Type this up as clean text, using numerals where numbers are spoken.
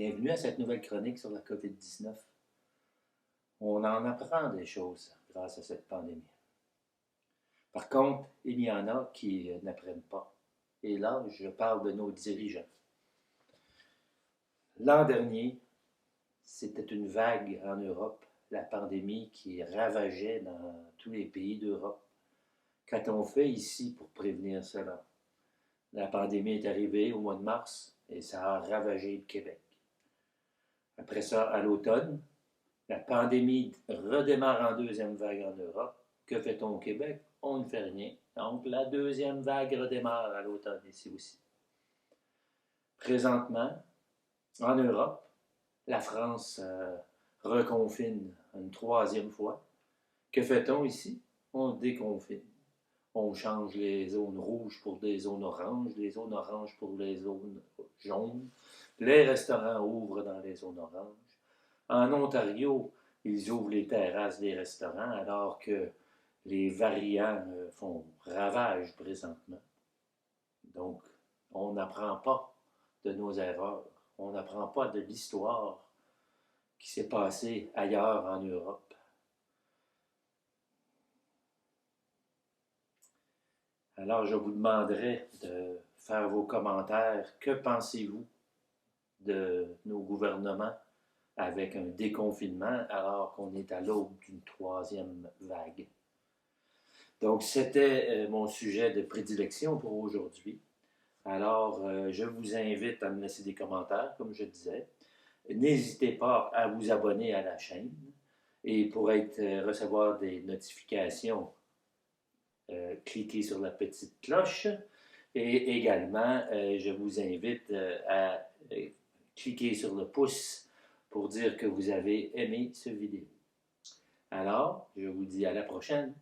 Bienvenue à cette nouvelle chronique sur la COVID-19. On en apprend des choses grâce à cette pandémie. Par contre, il y en a qui n'apprennent pas. Et là, je parle de nos dirigeants. L'an dernier, c'était une vague en Europe, la pandémie qui ravageait dans tous les pays d'Europe. Qu'a-t-on fait ici pour prévenir cela? La pandémie est arrivée au mois de mars et ça a ravagé le Québec. Après ça, à l'automne, la pandémie redémarre en deuxième vague en Europe. Que fait-on au Québec? On ne fait rien. Donc, la deuxième vague redémarre à l'automne ici aussi. Présentement, en Europe, la France reconfine une troisième fois. Que fait-on ici? On déconfine. On change les zones rouges pour des zones oranges, les zones oranges pour les zones jaunes. Les restaurants ouvrent dans les zones oranges. En Ontario, ils ouvrent les terrasses des restaurants alors que les variants font ravage présentement. Donc, on n'apprend pas de nos erreurs. On n'apprend pas de l'histoire qui s'est passée ailleurs en Europe. Alors, je vous demanderai de faire vos commentaires. Que pensez-vous de nos gouvernements avec un déconfinement alors qu'on est à l'aube d'une troisième vague? Donc, c'était mon sujet de prédilection pour aujourd'hui. Alors, je vous invite à me laisser des commentaires, comme je disais. N'hésitez pas à vous abonner à la chaîne. Et pour recevoir des notifications, cliquez sur la petite cloche. Et également, je vous invite à cliquer sur le pouce pour dire que vous avez aimé cette vidéo. Alors, je vous dis à la prochaine.